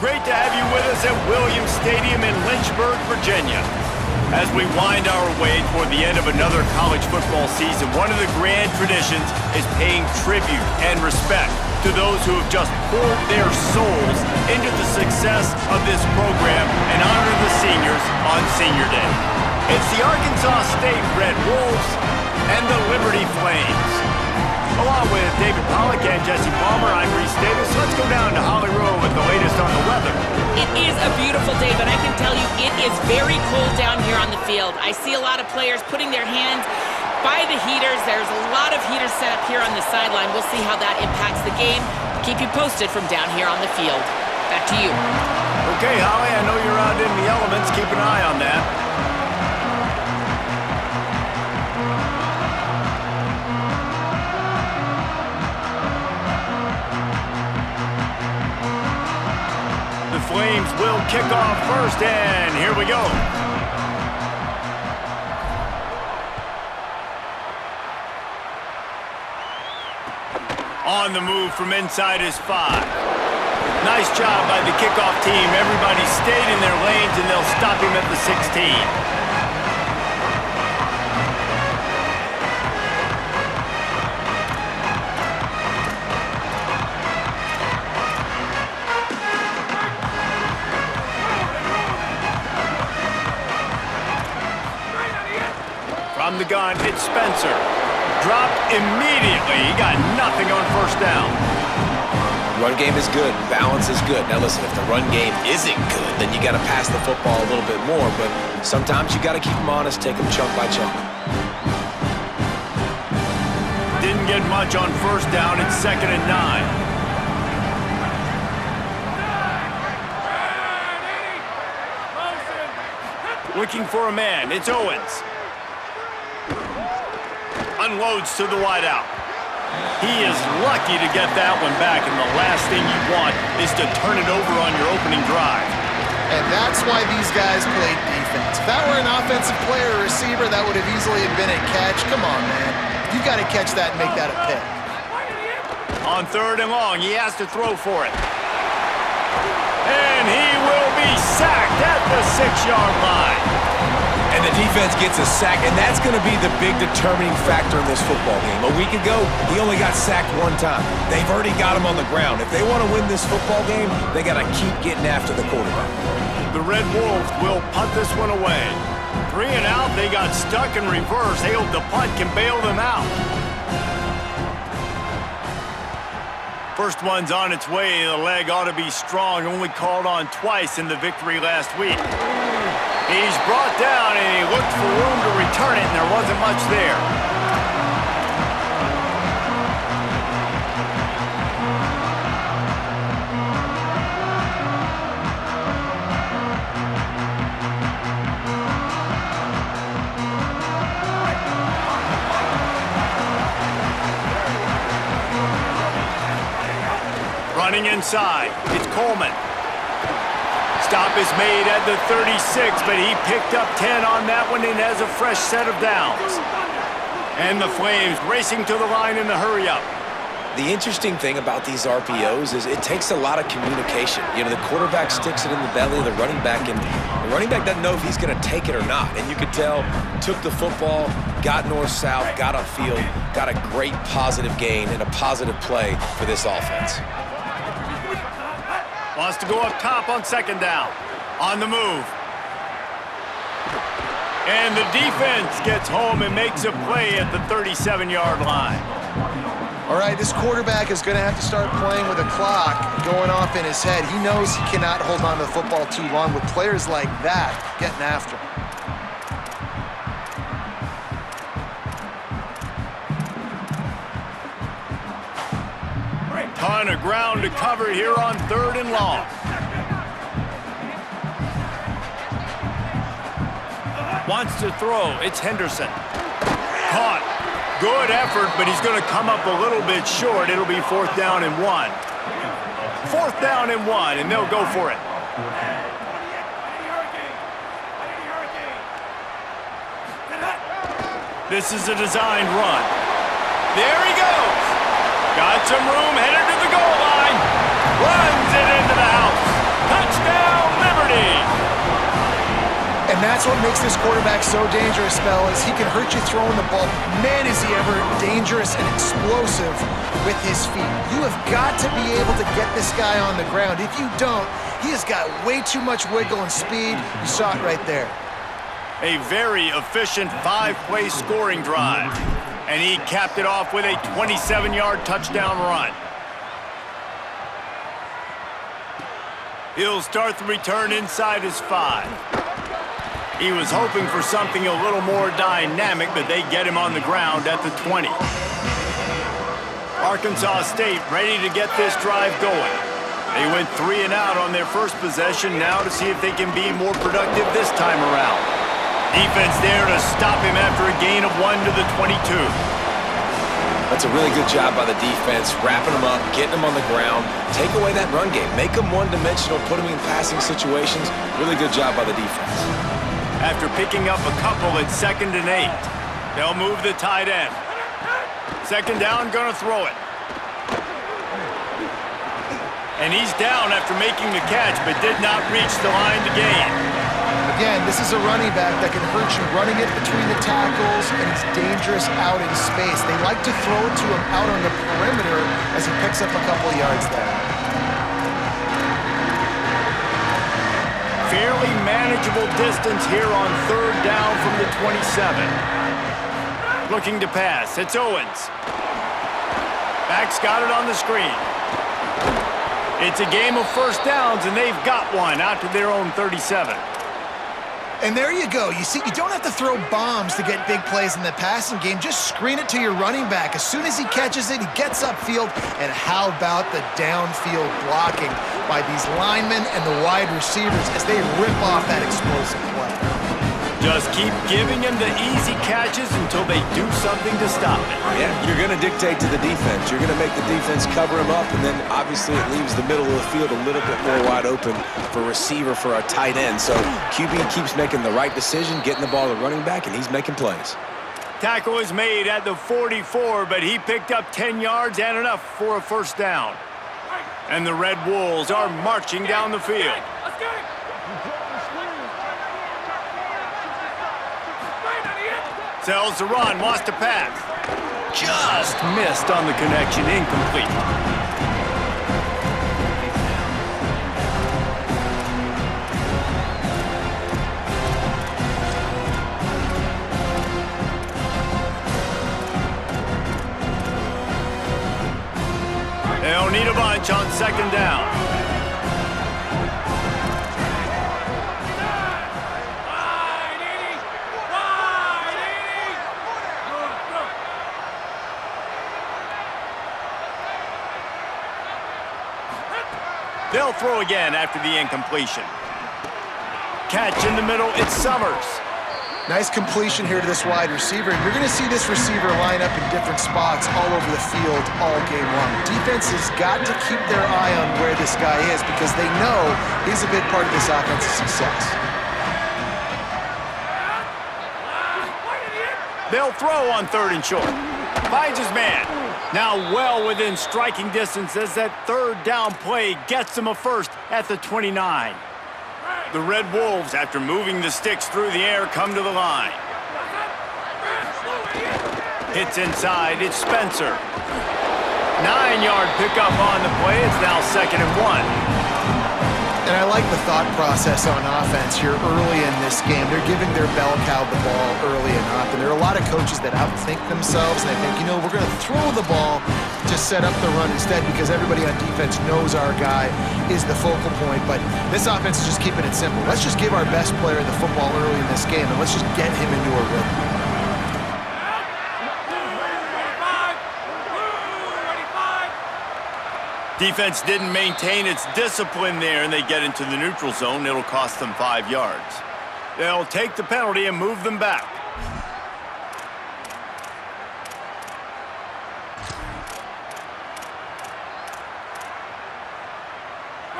great to have you with us at Williams Stadium in Lynchburg, Virginia. As we wind our way toward the end of another college football season, one of the grand traditions is paying tribute and respect to those who have just poured their souls into the success of this program and honor the seniors on Senior Day. It's the Arkansas State Red Wolves and the Liberty Flames. Along with David Pollack and Jesse Palmer, I'm Reese Davis. Let's go down to Holly Rowe with the latest on the weather. It is a beautiful day, but I can tell you it is very cold down here on the field. I see a lot of players putting their hands by the heaters. There's a lot of heaters set up here on the sideline. We'll see how that impacts the game. Keep you posted from down here on the field. Back to you. Okay, Holly, I know you're out in the elements. Keep an eye on that. The Flames will kick off first, and here we go. On the move from inside is 5. Nice job by the kickoff team. Everybody stayed in their lanes, and they'll stop him at the 16. From the gun, it's Spencer. Dropped immediately. He got nothing on first down. Run game is good. Balance is good. Now listen, if the run game isn't good, then you got to pass the football a little bit more. But sometimes you got to keep them honest, take them chunk by chunk. Didn't get much on first down. It's 2nd and 9. Looking for a man. It's Owens. Unloads to the wideout. He is lucky to get that one back, and the last thing you want is to turn it over on your opening drive. And that's why these guys played defense. If that were an offensive player or receiver, that would have easily been a catch. Come on, man. You got to catch that and make that a pick. On 3rd and long, he has to throw for it. And he will be sacked at the 6-yard line. And the defense gets a sack, and that's going to be the big determining factor in this football game. A week ago, he only got sacked 1 time. They've already got him on the ground. If they want to win this football game, they got to keep getting after the quarterback. The Red Wolves will punt this one away. 3 and out, they got stuck in reverse. They hope the punt can bail them out. First one's on its way. The leg ought to be strong. Only called on twice in the victory last week. He's brought down, and he looked for room to return it, and there wasn't much there. Running inside, it's Coleman. Stop is made at the 36, but he picked up 10 on that one and has a fresh set of downs. And the Flames racing to the line in the hurry-up. The interesting thing about these RPOs is it takes a lot of communication. You know, the quarterback sticks it in the belly of the running back, and the running back doesn't know if he's going to take it or not. And you could tell, took the football, got north-south, got upfield, got a great positive gain and a positive play for this offense. Wants to go up top on 2nd down. On the move. And the defense gets home and makes a play at the 37-yard line. All right, this quarterback is going to have to start playing with a clock going off in his head. He knows he cannot hold on to the football too long with players like that getting after him. Ton of ground to cover here on 3rd and long. Wants to throw. It's Henderson. Caught. Good effort, but he's going to come up a little bit short. It'll be 4th down and 1. 4th down and 1, and they'll go for it. This is a designed run. There he goes. Got some room, headed to the goal line. Runs it into the house. touchdown, Liberty! And that's what makes this quarterback so dangerous, fellas. He can hurt you throwing the ball. Man, is he ever dangerous and explosive with his feet. You have got to be able to get this guy on the ground. If you don't, he has got way too much wiggle and speed. You saw it right there. A very efficient 5-play scoring drive. And he capped it off with a 27-yard touchdown run. He'll start the return inside his 5. He was hoping for something a little more dynamic, but they get him on the ground at the 20. Arkansas State ready to get this drive going. They went 3 and out on their first possession, now to see if they can be more productive this time around. Defense there to stop him after a gain of 1 to the 22. That's a really good job by the defense, wrapping them up, getting them on the ground, take away that run game, make them one-dimensional, put them in passing situations. Really good job by the defense. After picking up a couple at 2nd and 8, they'll move the tight end. 2nd down, gonna throw it. And he's down after making the catch, but did not reach the line to gain. Again, this is a running back that can hurt you running it between the tackles, and he's dangerous out in space. They like to throw it to him out on the perimeter as he picks up a couple of yards there. Fairly manageable distance here on 3rd down from the 27. Looking to pass, it's Owens. Back's got it on the screen. It's a game of 1st downs, and they've got one out to their own 37. And there you go. You see, you don't have to throw bombs to get big plays in the passing game. Just screen it to your running back. As soon as he catches it, he gets upfield. And how about the downfield blocking by these linemen and the wide receivers as they rip off that explosive play? Just keep giving him the easy catches until they do something to stop it. Yeah, you're going to dictate to the defense. You're going to make the defense cover him up, and then obviously it leaves the middle of the field a little bit more wide open for receiver for our tight end. So QB keeps making the right decision, getting the ball to running back, and he's making plays. Tackle is made at the 44, but he picked up 10 yards and enough for a 1st down. And the Red Wolves are marching down the field. Sells the run, wants to pass. Just missed on the connection, incomplete. They'll need a bunch on 2nd down. They'll throw again after the incompletion. Catch in the middle, it's Summers. Nice completion here to this wide receiver. And you're going to see this receiver line up in different spots all over the field all game long. Defense has got to keep their eye on where this guy is because they know he's a big part of this offense's success. They'll throw on 3rd and short. Finds his man. Now well within striking distance as that 3rd down play gets him a 1st at the 29. The Red Wolves, after moving the sticks through the air, come to the line. Hits inside, it's Spencer. 9-yard pickup on the play. It's now 2nd and 1. And I like the thought process on offense here early in this game. They're giving their bell cow the ball early enough. And there are a lot of coaches that outthink themselves and they think, you know, we're going to throw the ball to set up the run instead because everybody on defense knows our guy is the focal point. But this offense is just keeping it simple. Let's just give our best player the football early in this game and let's just get him into a rhythm. Defense didn't maintain its discipline there, and they get into the neutral zone. It'll cost them 5 yards. They'll take the penalty and move them back.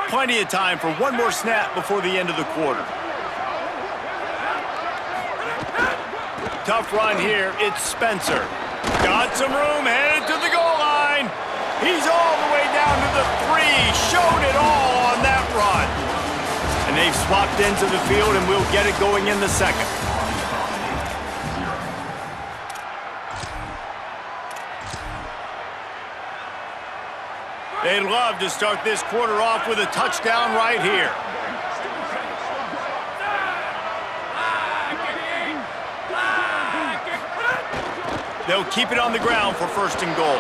Plenty of time for one more snap before the end of the quarter. Tough run here. It's Spencer. Got some room, headed to the goal line. He's all the way down to the 3. Showed it all on that run. And they've swapped ends of the field, and we'll get it going in the second. They'd love to start this quarter off with a touchdown right here. They'll keep it on the ground for first and goal.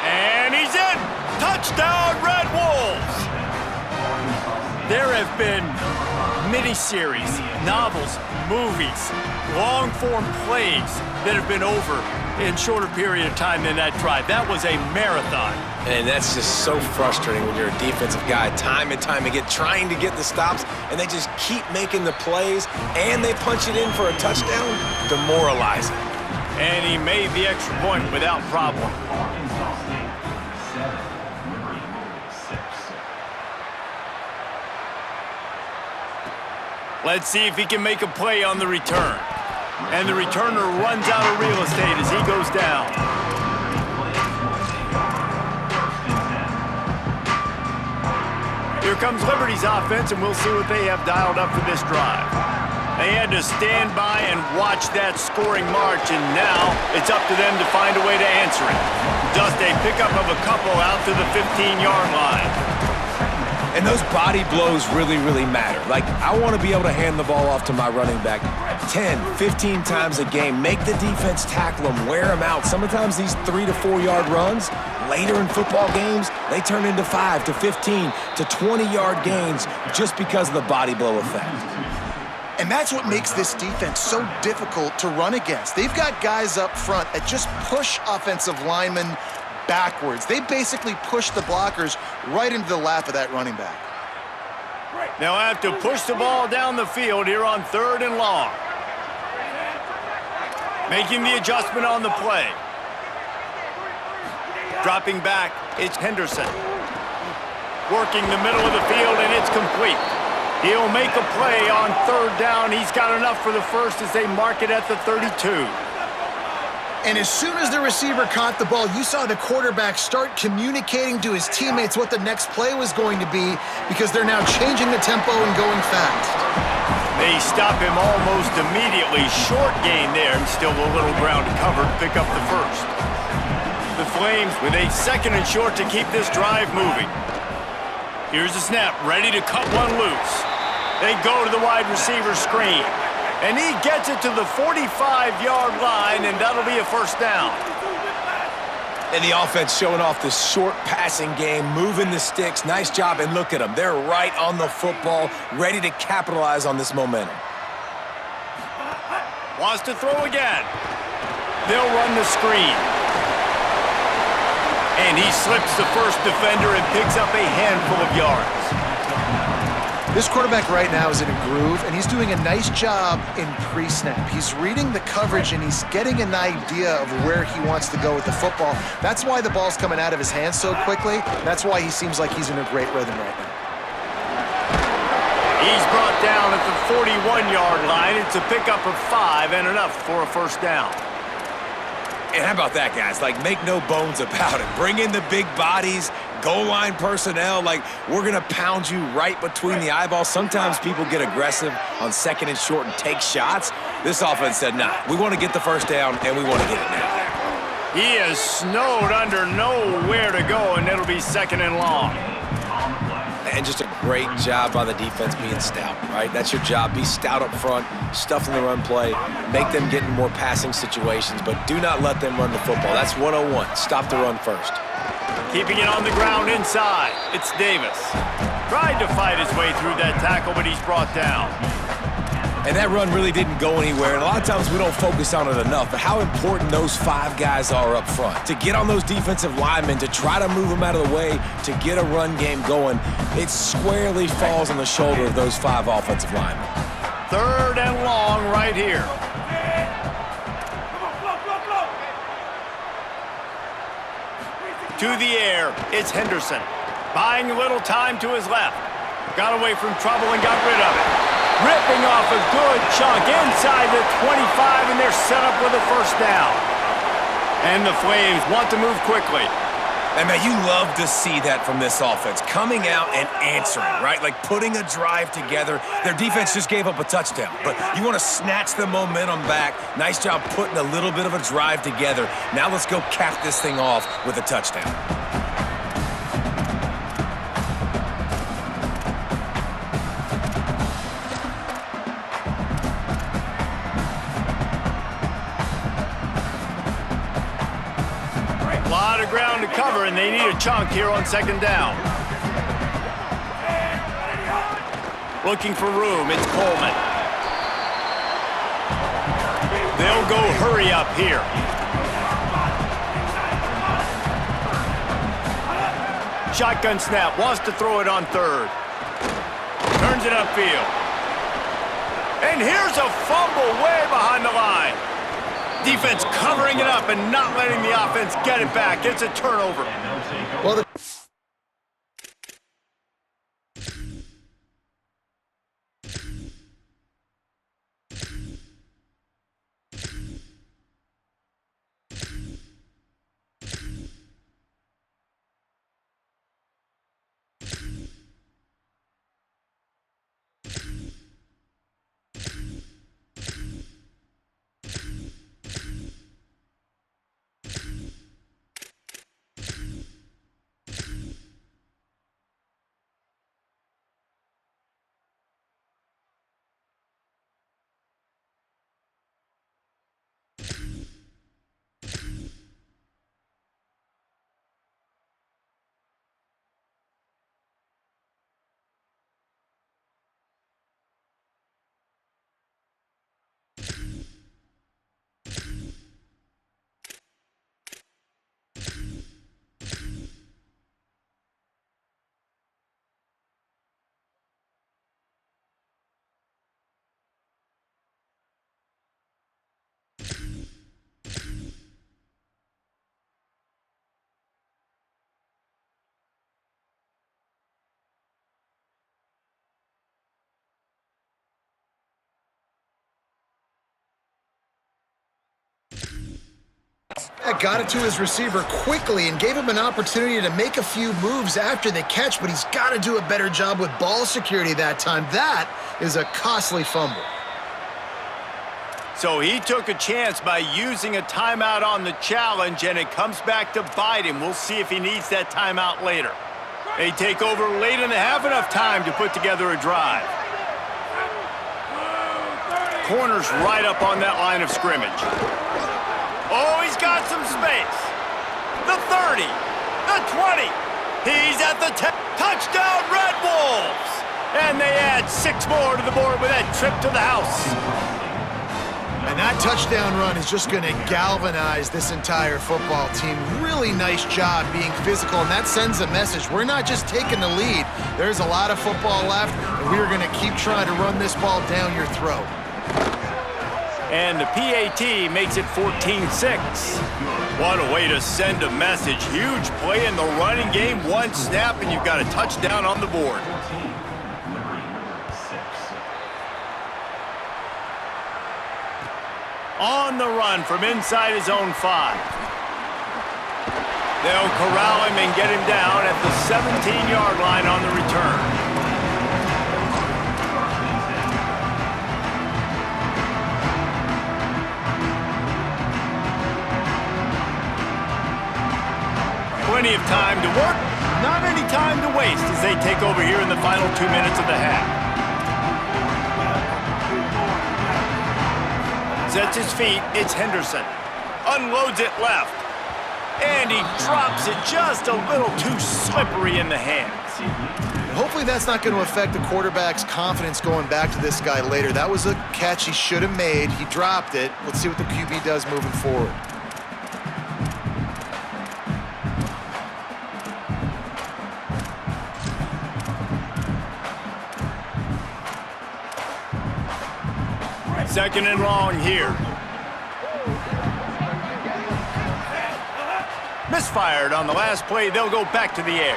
And he's in! Touchdown, Red Wolves! There have been miniseries, novels, movies, long-form plays that have been over in shorter period of time than that drive. That was a marathon. And that's just so frustrating when you're a defensive guy, time and time again, trying to get the stops, and they just keep making the plays, and they punch it in for a touchdown. Demoralizing. And he made the extra point without problem. Let's see if he can make a play on the return. And the returner runs out of real estate as he goes down. Here comes Liberty's offense, and we'll see what they have dialed up for this drive. They had to stand by and watch that scoring march, and now it's up to them to find a way to answer it. Just a pickup of a couple out to the 15-yard line. And those body blows really, really matter. Like, I want to be able to hand the ball off to my running back 10, 15 times a game. Make the defense tackle them, wear them out. Sometimes these 3 to 4 yard runs, later in football games, they turn into 5 to 15 to 20-yard gains just because of the body blow effect. And that's what makes this defense so difficult to run against. They've got guys up front that just push offensive linemen backwards. They basically push the blockers right into the lap of that running back. They'll have to push the ball down the field here on 3rd and long. Making the adjustment on the play. Dropping back, it's Henderson. Working the middle of the field, and it's complete. He'll make a play on 3rd down. He's got enough for the first as they mark it at the 32. And as soon as the receiver caught the ball, you saw the quarterback start communicating to his teammates what the next play was going to be because they're now changing the tempo and going fast. They stop him almost immediately. Short gain there, and still a little ground to cover to pick up the first. The Flames with a 2nd and short to keep this drive moving. Here's the snap, ready to cut one loose. They go to the wide receiver screen. And he gets it to the 45-yard line, and that'll be a first down. And the offense showing off this short passing game, moving the sticks. Nice job, and look at them. They're right on the football, ready to capitalize on this momentum. Wants to throw again. They'll run the screen. And he slips the first defender and picks up a handful of yards. This quarterback right now is in a groove, and he's doing a nice job in pre-snap. He's reading the coverage, and he's getting an idea of where he wants to go with the football. That's why the ball's coming out of his hands so quickly. That's why he seems like he's in a great rhythm right now. He's brought down at the 41-yard line. It's a pickup of 5 and enough for a first down. And how about that, guys? Like, make no bones about it. Bring in the big bodies, goal line personnel. Like, we're going to pound you right between the eyeballs. Sometimes people get aggressive on 2nd and short and take shots. This offense said, nah, we want to get the first down, and we want to get it now. He is snowed under nowhere to go, and it'll be 2nd and long. And just a great job by the defense being stout, right? That's your job. Be stout up front, stuff in the run play, make them get in more passing situations, but do not let them run the football. That's 101. Stop the run first. Keeping it on the ground inside. It's Davis. Tried to fight his way through that tackle, but he's brought down. And that run really didn't go anywhere, and a lot of times we don't focus on it enough, but how important those 5 guys are up front. To get on those defensive linemen, to try to move them out of the way, to get a run game going, it squarely falls on the shoulder of those 5 offensive linemen. 3rd and long right here. To the air, it's Henderson. Buying a little time to his left. Got away from trouble and got rid of it. Ripping off a good chunk inside the 25, and they're set up with a first down. And the Flames want to move quickly. And man, you love to see that from this offense, coming out and answering, right? Like putting a drive together. Their defense just gave up a touchdown, but you want to snatch the momentum back. Nice job putting a little bit of a drive together. Now let's go cap this thing off with a touchdown. A lot of ground to cover, and they need a chunk here on second down. Looking for room, it's Coleman. They'll go hurry up here. Shotgun snap, wants to throw it on third. Turns it upfield. And here's a fumble way behind the line. Defense covering it up and not letting the offense get it back. It's a turnover. Well, got it to his receiver quickly and gave him an opportunity to make a few moves after the catch, but he's got to do a better job with ball security that time. That is a costly fumble. So he took a chance by using a timeout on the challenge, and it comes back to bite him. We'll see if he needs that timeout later. They take over late and they have enough time to put together a drive. Corner's right up on that line of scrimmage. Oh, he's got some space. The 30, the 20. He's at the 10. Touchdown, Red Wolves! And they add 6 more to the board with that trip to the house. And that touchdown run is just going to galvanize this entire football team. Really nice job being physical, and that sends a message. We're not just taking the lead. There's a lot of football left, and we're going to keep trying to run this ball down your throat. And the PAT makes it 14-6. What a way to send a message. Huge play in the running game. One snap, and you've got a touchdown on the board. On the run from inside his own 5. They'll corral him and get him down at the 17-yard line on the return. Plenty of time to work, not any time to waste as they take over here in the final 2 minutes of the half. Sets his feet, it's Henderson. Unloads it left. And he drops it just a little too slippery in the hands. Hopefully that's not going to affect the quarterback's confidence going back to this guy later. That was a catch he should have made. He dropped it. Let's see what the QB does moving forward. Second and long here. Misfired on the last play. They'll go back to the air.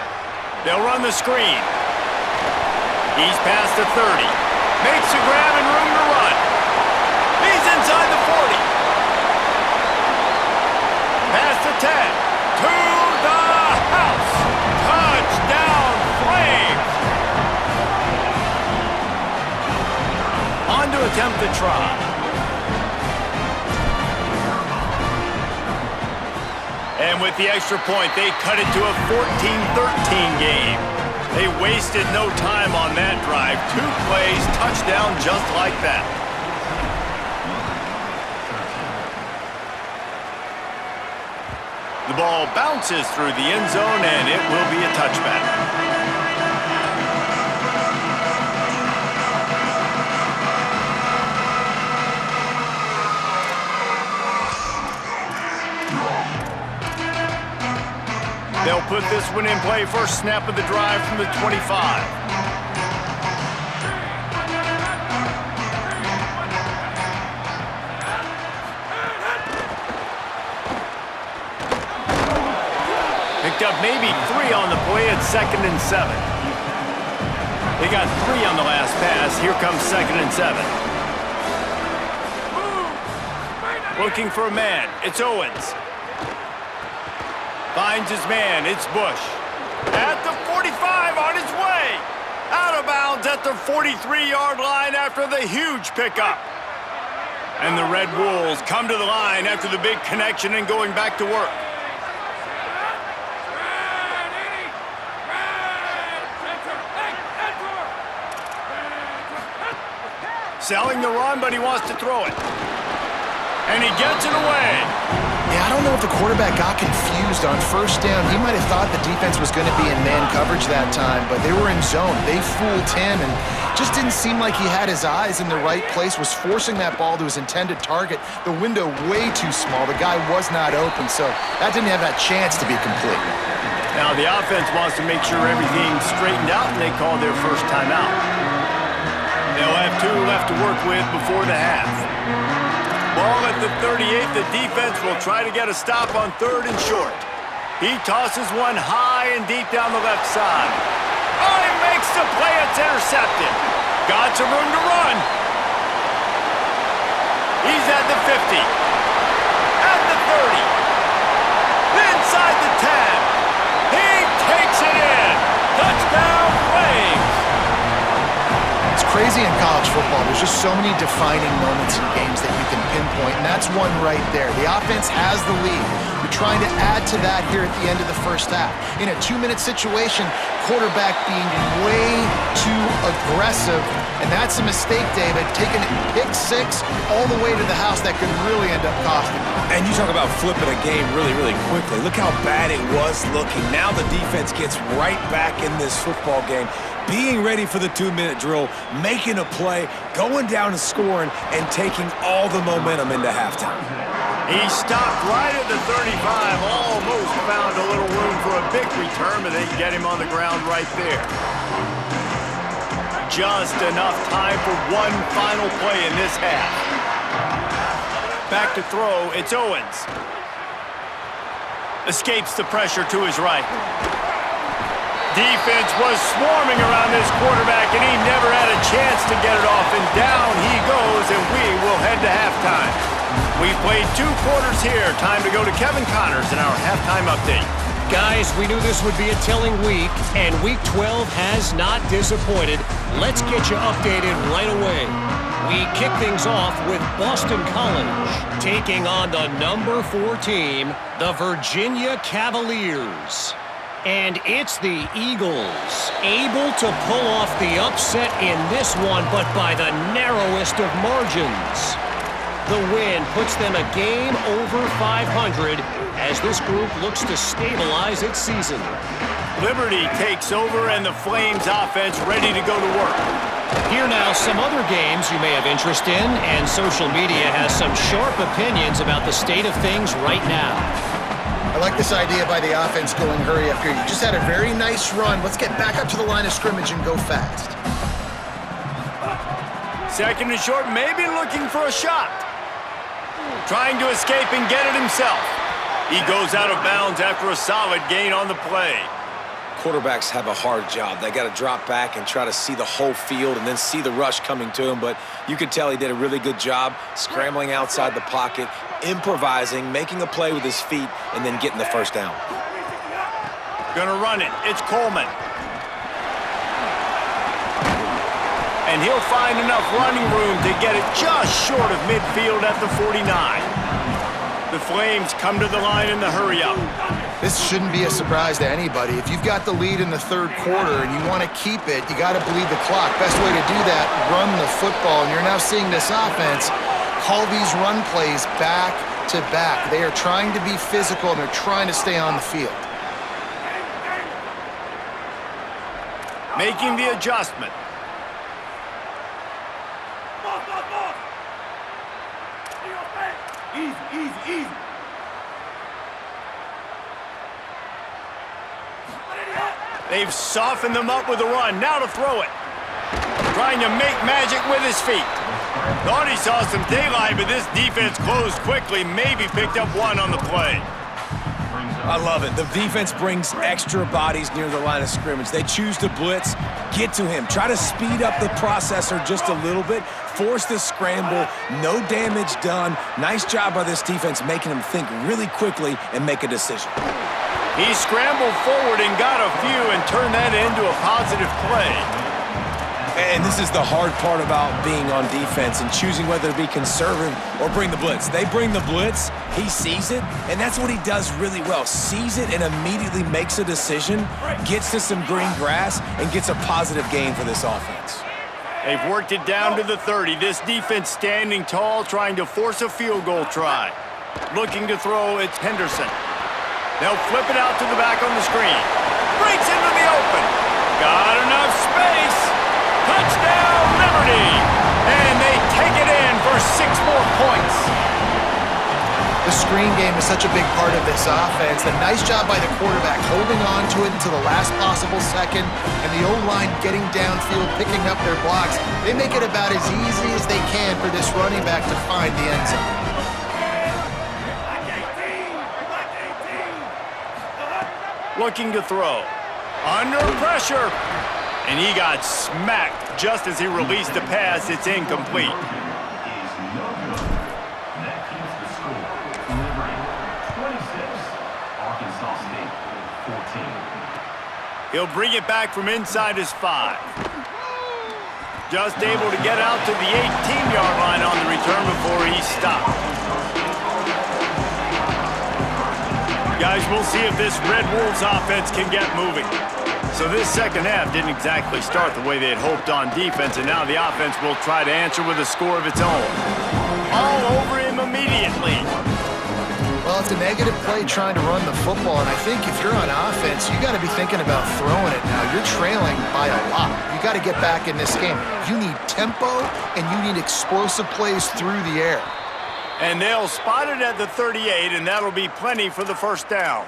They'll run the screen. He's past the 30. Makes a grab and room to run. He's inside the 40. Past the 10. To the House. Touchdown, Flames. On to attempt the try. And with the extra point, they cut it to a 14-13 game. They wasted no time on that drive. 2 plays, touchdown just like that. The ball bounces through the end zone, and it will be a touchback. They'll put this one in play. First snap of the drive from the 25. Picked up maybe 3 on the play at 2nd and 7. They got 3 on the last pass. Here comes 2nd and 7. Looking for a man. It's Owens. Finds his man. It's Bush. At the 45 on his way. Out of bounds at the 43-yard line after the huge pickup. And the Red Wolves come to the line after the big connection and going back to work. Selling the run, but he wants to throw it. And he gets it away. Yeah, I don't know if the quarterback got confused on first down. He might have thought the defense was going to be in man coverage that time, but they were in zone. They fooled him and just didn't seem like he had his eyes in the right place, was forcing that ball to his intended target. The window way too small. The guy was not open, so that didn't have that chance to be complete. Now the offense wants to make sure everything's straightened out, and they call their first timeout. They'll have 2 left to work with before the half. Ball at the 38. The defense will try to get a stop on 3rd and short. He tosses one high and deep down the left side. Oh, he makes the play. It's intercepted. Got some room to run. He's at the 50. At the 30. Inside the 10. He takes it in. Touchdown, Flames. It's crazy in college football. There's just so many defining moments in games that you can pinpoint, and that's one right there. The offense has the lead. You're trying to add to that here at the end of the first half. In a 2-minute situation, quarterback being way too aggressive, and that's a mistake, David. Taking it pick 6 all the way to the house, that could really end up costing you. And you talk about flipping a game really, really quickly. Look how bad it was looking. Now the defense gets right back in this football game, being ready for the 2-minute drill, making a play, going down and scoring, and taking all the momentum into halftime. He stopped right at the 35, almost found a little room for a big return, but they get him on the ground right there. Just enough time for one final play in this half. Back to throw, it's Owens. Escapes the pressure to his right. Defense was swarming around this quarterback, and he never had a chance to get it off, and down he goes, and we will head to halftime. We've played 2 quarters here. Time to go to Kevin Connors in our halftime update. Guys, we knew this would be a telling week, and Week 12 has not disappointed. Let's get you updated right away. We kick things off with Boston College, taking on the number 4 team, the Virginia Cavaliers. And it's the Eagles, able to pull off the upset in this one, but by the narrowest of margins. The win puts them a game over 500 as this group looks to stabilize its season. Liberty takes over and the Flames offense ready to go to work. Here now some other games you may have interest in, and social media has some sharp opinions about the state of things right now. I like this idea by the offense going hurry up here. You just had a very nice run. Let's get back up to the line of scrimmage and go fast. 2nd and short, maybe looking for a shot. Trying to escape and get it himself. He goes out of bounds after a solid gain on the play. Quarterbacks have a hard job. They got to drop back and try to see the whole field and then see the rush coming to him. But you could tell he did a really good job scrambling outside the pocket, improvising, making a play with his feet, and then getting the first down. Gonna run it. It's Coleman. And he'll find enough running room to get it just short of midfield at the 49. The Flames come to the line in the hurry-up. This shouldn't be a surprise to anybody. If you've got the lead in the third quarter and you want to keep it, you got to bleed the clock. Best way to do that, run the football. And you're now seeing this offense call these run plays back to back. They are trying to be physical, and they're trying to stay on the field. Making the adjustment. Easy. They've softened them up with a run. Now to throw it. Trying to make magic with his feet. Thought he saw some daylight, but this defense closed quickly. Maybe picked up one on the play. I love it. The defense brings extra bodies near the line of scrimmage. They choose to blitz, get to him, try to speed up the processor just a little bit, force the scramble, no damage done. Nice job by this defense making him think really quickly and make a decision. He scrambled forward and got a few and turned that into a positive play. And this is the hard part about being on defense and choosing whether to be conservative or bring the blitz. They bring the blitz, he sees it, and that's what he does really well. Sees it and immediately makes a decision, gets to some green grass, and gets a positive gain for this offense. They've worked it down to the 30. This defense standing tall, trying to force a field goal try. Looking to throw, it's Henderson. They'll flip it out to the back on the screen. Breaks into the open. Got enough space. Touchdown, Liberty! And they take it in for 6 more points. The screen game is such a big part of this offense. A nice job by the quarterback holding on to it until the last possible second, and the O-line getting downfield, picking up their blocks. They make it about as easy as they can for this running back to find the end zone. Looking to throw. Under pressure. And he got smacked just as he released the pass. It's incomplete. He'll bring it back from inside his 5. Just able to get out to the 18-yard line on the return before he stopped. Guys, we'll see if this Red Wolves offense can get moving. So this second half didn't exactly start the way they had hoped on defense, and now the offense will try to answer with a score of its own. All over him immediately. Well, it's a negative play trying to run the football, and I think if you're on offense, you got to be thinking about throwing it now. You're trailing by a lot. You got to get back in this game. You need tempo, and you need explosive plays through the air. And they'll spot it at the 38, and that'll be plenty for the first down.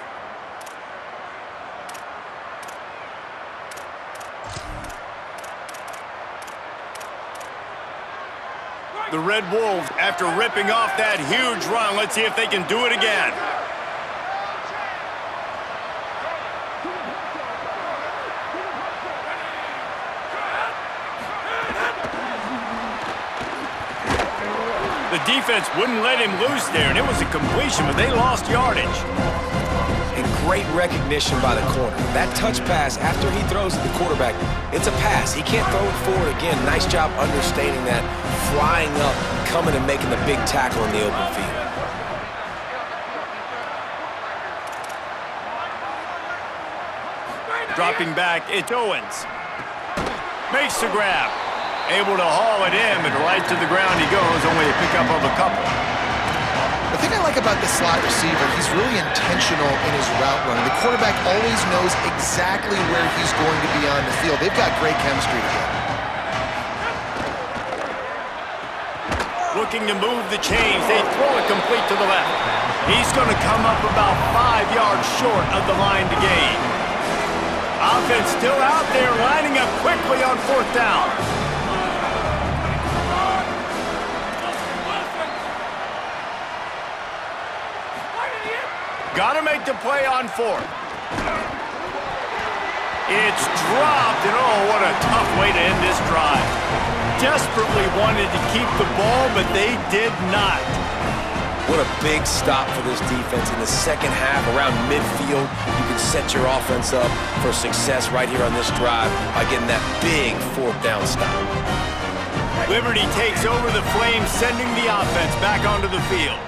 The Red Wolves, after ripping off that huge run, let's see if they can do it again. The defense wouldn't let him loose there, and it was a completion, but they lost yardage. And great recognition by the corner. That touch pass after he throws at the quarterback, it's a pass. He can't throw it forward again. Nice job understanding that, flying up, coming and making the big tackle in the open field. Dropping back, it's Owens. Makes the grab. Able to haul it in, but right to the ground he goes, only a pickup of a couple. The thing I like about the slot receiver, he's really intentional in his route running. The quarterback always knows exactly where he's going to be on the field. They've got great chemistry together. Looking to move the chains, they throw it complete to the left. He's going to come up about 5 yards short of the line to gain. Offense still out there, lining up quickly on 4th down. Got to make the play on 4th. It's dropped, and oh, what a tough way to end this drive. Desperately wanted to keep the ball, but they did not. What a big stop for this defense in the second half around midfield. You can set your offense up for success right here on this drive by getting that big fourth down stop. Liberty takes over the Flames, sending the offense back onto the field.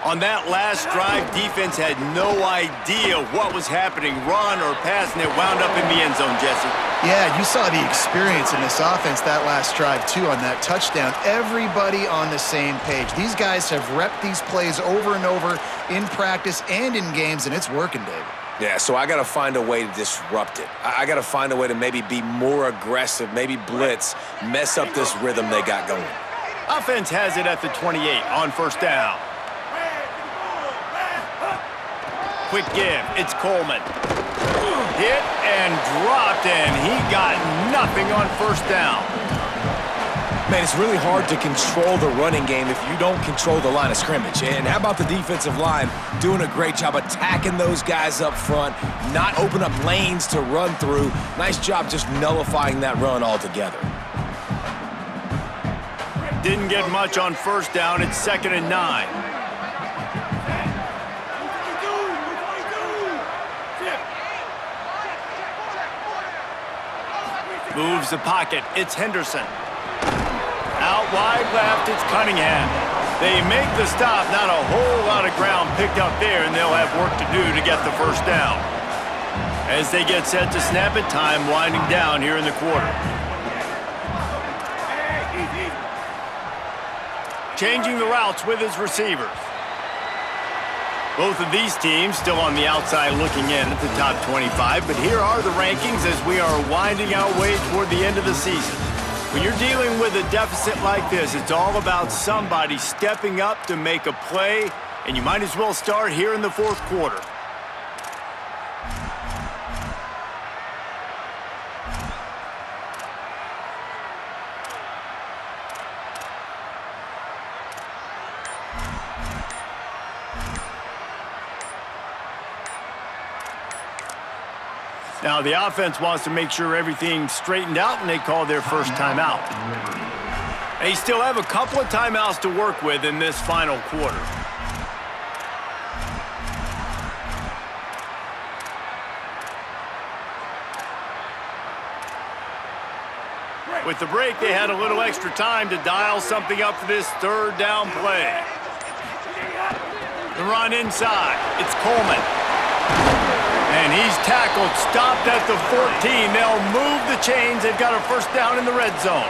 On that last drive, defense had no idea what was happening, run or pass, and it wound up in the end zone, Jesse. Yeah, you saw the experience in this offense that last drive, too, on that touchdown. Everybody on the same page. These guys have repped these plays over and over in practice and in games, and it's working, David. Yeah, so I got to find a way to disrupt it. I got to find a way to maybe be more aggressive, maybe blitz, mess up this rhythm they got going. Offense has it at the 28 on first down. Quick give, it's Coleman. Hit and dropped, and he got nothing on first down. Man, it's really hard to control the running game if you don't control the line of scrimmage. And how about the defensive line doing a great job attacking those guys up front, not open up lanes to run through. Nice job just nullifying that run altogether. Didn't get much on first down. It's 2nd and 9. Moves the pocket. It's Henderson. Out wide left, it's Cunningham. They make the stop. Not a whole lot of ground picked up there, and they'll have work to do to get the first down. As they get set to snap it, time winding down here in the quarter. Changing the routes with his receivers. Both of these teams still on the outside looking in at the top 25, but here are the rankings as we are winding our way toward the end of the season. When you're dealing with a deficit like this, it's all about somebody stepping up to make a play, and you might as well start here in the fourth quarter. Now, the offense wants to make sure everything's straightened out, and they call their first timeout. They still have a couple of timeouts to work with in this final quarter. With the break, they had a little extra time to dial something up for this third down play. The run inside. It's Coleman. And he's tackled, stopped at the 14. They'll move the chains. They've got a first down in the red zone.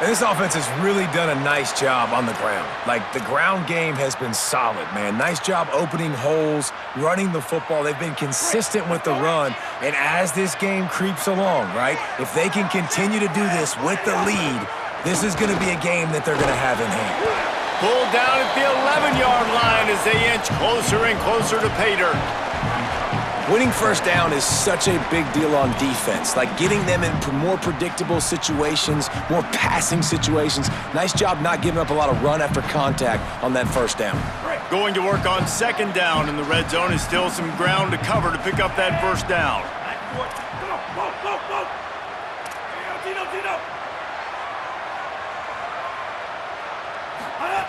And this offense has really done a nice job on the ground. Like, the ground game has been solid, man. Nice job opening holes, running the football. They've been consistent with the run. And as this game creeps along, right, if they can continue to do this with the lead, this is going to be a game that they're going to have in hand. Pulled down at the 11-yard line as they inch closer and closer to pay dirt. Winning first down is such a big deal on defense, like getting them in more predictable situations, more passing situations. Nice job not giving up a lot of run after contact on that first down. Going to work on second down in the red zone is still some ground to cover to pick up that first down.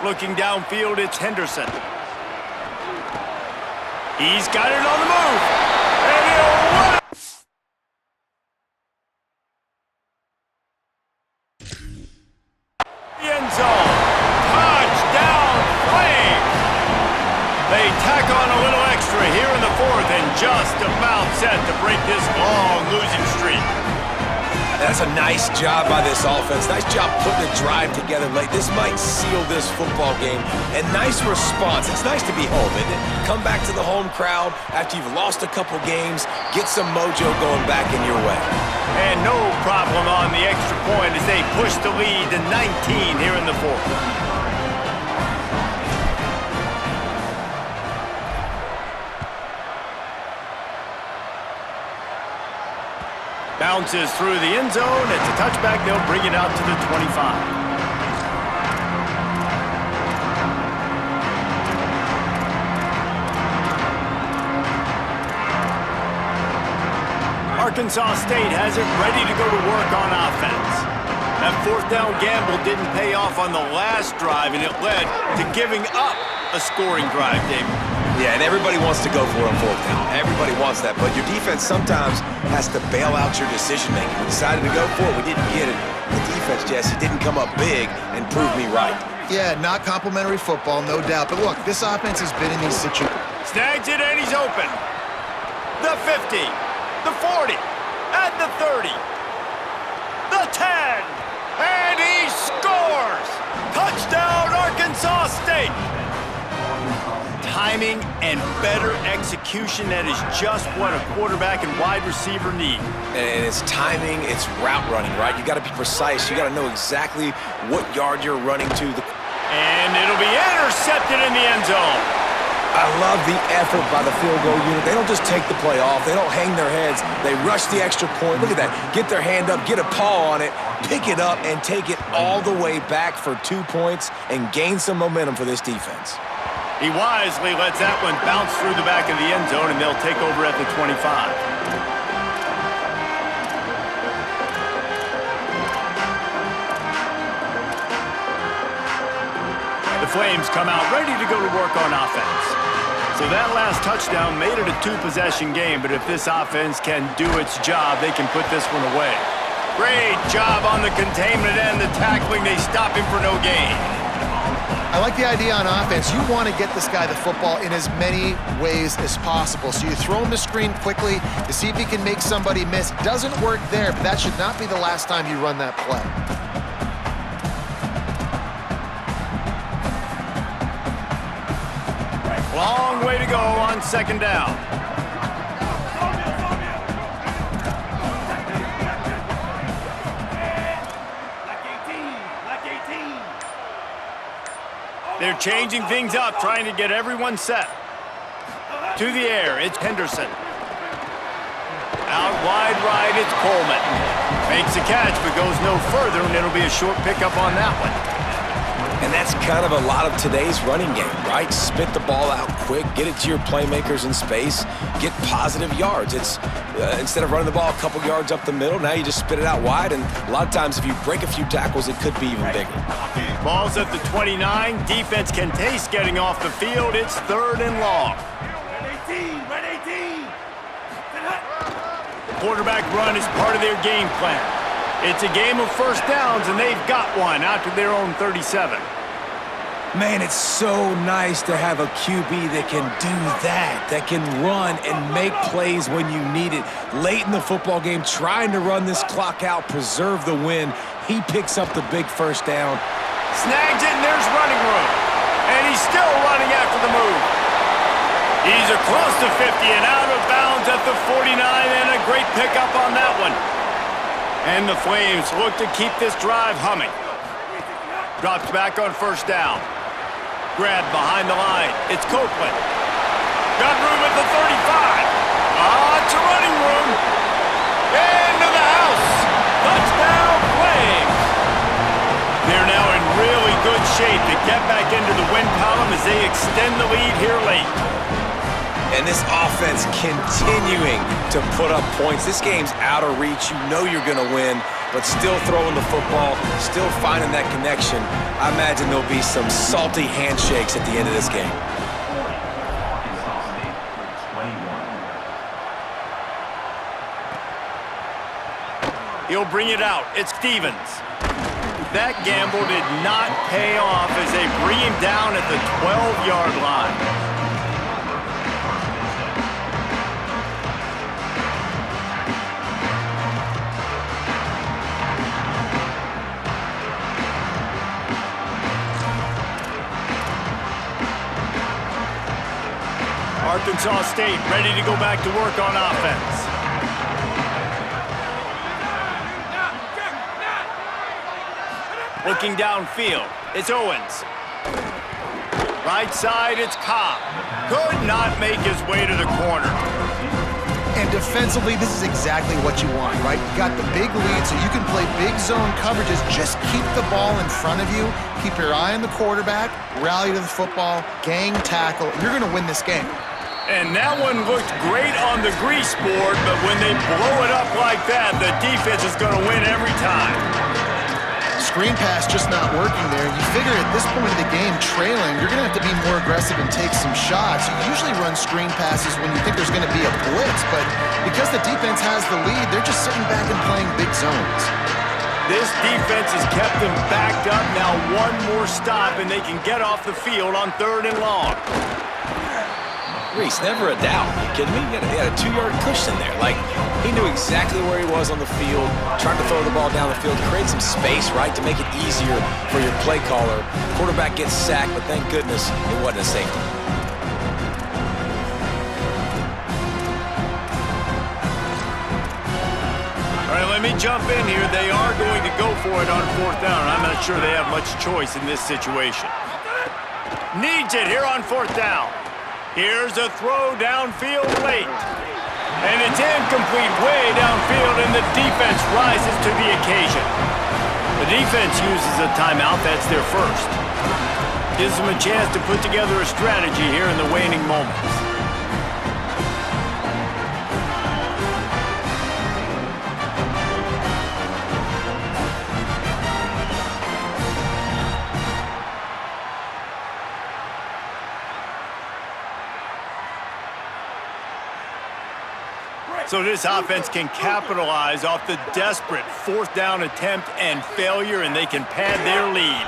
Looking downfield, it's Henderson. He's got it on the move. And he'll run it. End zone. Touchdown, Flames. They tack on a little extra here in the fourth and just about set to break this long losing streak. That's a nice job by this offense. Nice job putting the drive together late. This might seal this football game. And nice response. It's nice to be home, isn't it? Come back to the home crowd after you've lost a couple games. Get some mojo going back in your way. And no problem on the extra point as they push the lead to 19 here in the fourth. Bounces through the end zone. It's a touchback. They'll bring it out to the 25. Arkansas State has it ready to go to work on offense. That fourth down gamble didn't pay off on the last drive, and it led to giving up a scoring drive, David. Yeah, and everybody wants to go for it on fourth down. Everybody wants that, but your defense sometimes has to bail out your decision-making. We decided to go for it. We didn't get it. The defense, Jesse, didn't come up big and prove me right. Yeah, not complimentary football, no doubt. But look, this offense has been in these situations. Snags it, and he's open. The 50, the 40, and the 30. The 10, and he scores! Touchdown, Arkansas State! Timing and better execution, that is just what a quarterback and wide receiver need. And it's timing, it's route running, right? You got to be precise. You got to know exactly what yard you're running to. And it'll be intercepted in the end zone. I love the effort by the field goal unit. They don't just take the play off. They don't hang their heads. They rush the extra point. Look at that. Get their hand up, get a paw on it, pick it up, and take it all the way back for 2 points and gain some momentum for this defense. He wisely lets that one bounce through the back of the end zone, and they'll take over at the 25. The Flames come out ready to go to work on offense. So that last touchdown made it a two-possession game, but if this offense can do its job, they can put this one away. Great job on the containment and the tackling. They stop him for no gain. I like the idea on offense. You want to get this guy the football in as many ways as possible. So you throw him the screen quickly to see if he can make somebody miss. Doesn't work there, but that should not be the last time you run that play. Long way to go on second down. They're changing things up, trying to get everyone set. To the air, it's Henderson. Out wide right, it's Coleman. Makes a catch, but goes no further, and it'll be a short pickup on that one. And that's kind of a lot of today's running game, right? Spit the ball out quick, get it to your playmakers in space, get positive yards. It's instead of running the ball a couple yards up the middle, now you just spit it out wide, and a lot of times if you break a few tackles, it could be even bigger. Ball's at the 29. Defense can taste getting off the field. It's third and long. Red 18. Quarterback run is part of their game plan. It's a game of first downs, and they've got one out to their own 37. Man, it's so nice to have a QB that can do that can run and make plays when you need it. Late in the football game, trying to run this clock out, preserve the win. He picks up the big first down. Snags it, and there's running room. And he's still running after the move. He's across the 50 and out of bounds at the 49, and a great pickup on that one. And the Flames look to keep this drive humming. Drops back on first down. Grab behind the line. It's Copeland. Got room at the 35. It's a running room. Into the house. Touchdown, Flames. They're now in really good shape to get back into the win column as they extend the lead here late. And this offense continuing to put up points. This game's out of reach. You know you're going to win, but still throwing the football, still finding that connection. I imagine there'll be some salty handshakes at the end of this game. He'll bring it out. It's Stevens. That gamble did not pay off as they bring him down at the 12-yard line. Arkansas State ready to go back to work on offense. Looking downfield, it's Owens. Right side, it's Cobb. Could not make his way to the corner. And defensively, this is exactly what you want, right? You got the big lead, so you can play big zone coverages. Just keep the ball in front of you. Keep your eye on the quarterback. Rally to the football. Gang tackle. You're going to win this game. And that one looked great on the grease board, but when they blow it up like that, the defense is going to win every time. screen pass just not working there. You figure at this point of the game, trailing, you're going to have to be more aggressive and take some shots. You usually run screen passes when you think there's going to be a blitz, but because the defense has the lead, they're just sitting back and playing big zones. This defense has kept them backed up. Now one more stop, and they can get off the field on 3rd and long. Reese, never a doubt. Are you kidding me? He had a 2-yard cushion there. Like, he knew exactly where he was on the field, trying to throw the ball down the field, create some space, right, to make it easier for your play caller. Quarterback gets sacked, but thank goodness it wasn't a safety. All right, let me jump in here. They are going to go for it on 4th down. I'm not sure they have much choice in this situation. Needs it here on 4th down. Here's a throw downfield late. And it's incomplete way downfield, and the defense rises to the occasion. The defense uses a timeout. That's their first. Gives them a chance to put together a strategy here in the waning moments. So this offense can capitalize off the desperate 4th down attempt and failure, and they can pad their lead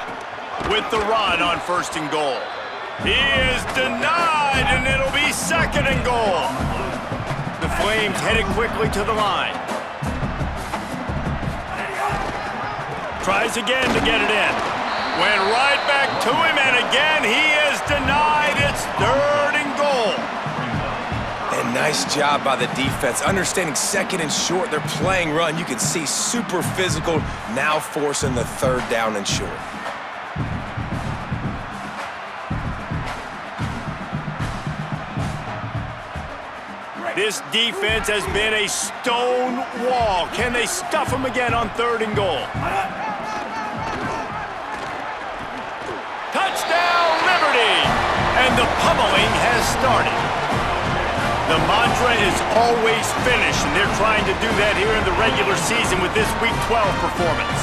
with the run on 1st and goal. He is denied, and it'll be 2nd and goal. The Flames headed quickly to the line. Tries again to get it in. Went right back to him, and again he is denied. It's 3rd and goal. And nice job by the defense. Understanding 2nd and short, they're playing run. You can see super physical, now forcing the 3rd down and short. This defense has been a stone wall. Can they stuff them again on 3rd and goal? Touchdown, Liberty! And the pummeling has started. The mantra is always finish, and they're trying to do that here in the regular season with this Week 12 performance.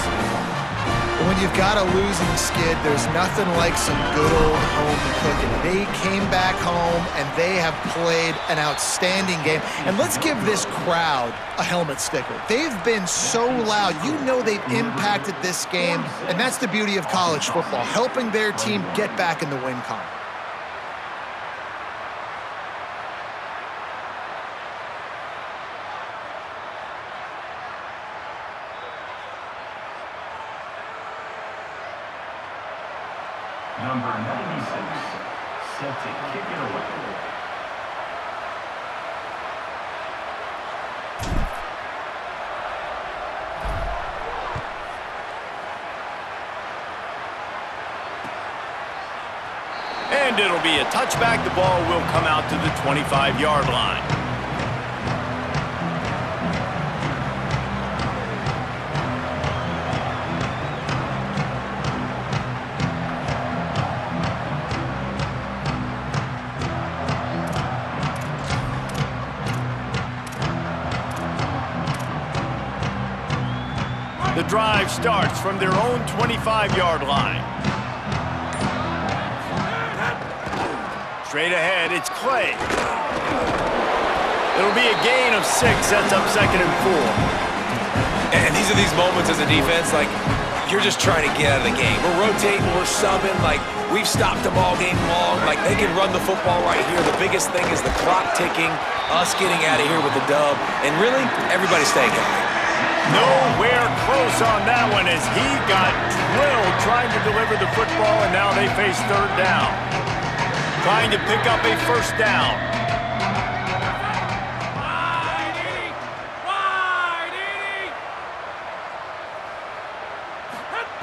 When you've got a losing skid, there's nothing like some good old home cooking. They came back home, and they have played an outstanding game. And let's give this crowd a helmet sticker. They've been so loud. You know they've impacted this game, and that's the beauty of college football, helping their team get back in the win column. Number 96, set to kick it away. And it'll be a touchback. The ball will come out to the 25-yard line. The drive starts from their own 25-yard line. Straight ahead, it's Clay. It'll be a gain of 6, sets up 2nd and 4. And these are these moments as a defense, like, you're just trying to get out of the game. We're rotating, we're subbing, like, we've stopped the ball game long. Like, they can run the football right here. The biggest thing is the clock ticking, us getting out of here with the dub, and really, everybody staying healthy. Nowhere close on that one as he got drilled trying to deliver the football, and now they face 3rd down. Trying to pick up a 1st down.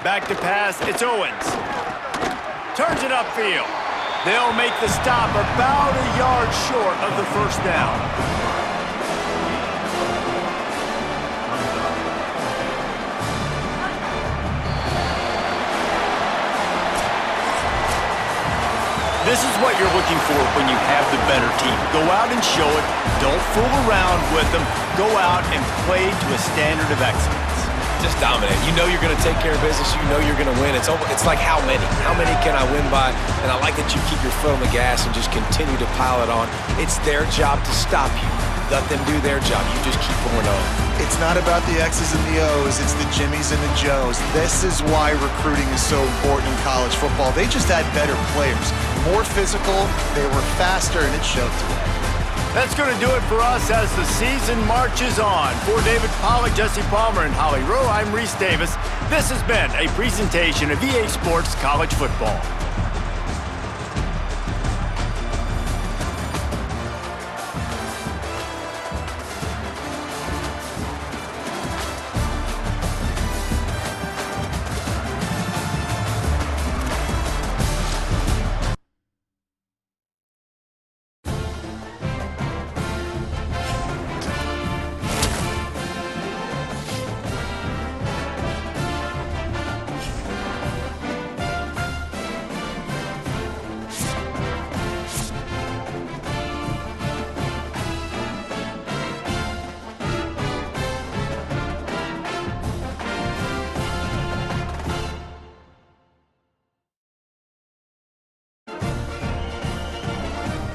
Back to pass, it's Owens. Turns it upfield. They'll make the stop about a yard short of the 1st down. This is what you're looking for when you have the better team. Go out and show it. Don't fool around with them. Go out and play to a standard of excellence. just dominate. You know you're going to take care of business. You know you're going to win. It's like how many? How many can I win by? And I like that you keep your foot on the gas and just continue to pile it on. It's their job to stop you. Let them do their job. You just keep going on. It's not about the X's and the O's. It's the Jimmies and the Joes. This is why recruiting is so important in college football. They just had better players, more physical, they were faster, and it showed today. That's going to do it for us as the season marches on. For David Pollack, Jesse Palmer, and Holly Rowe, I'm Reese Davis. This has been a presentation of EA Sports College Football.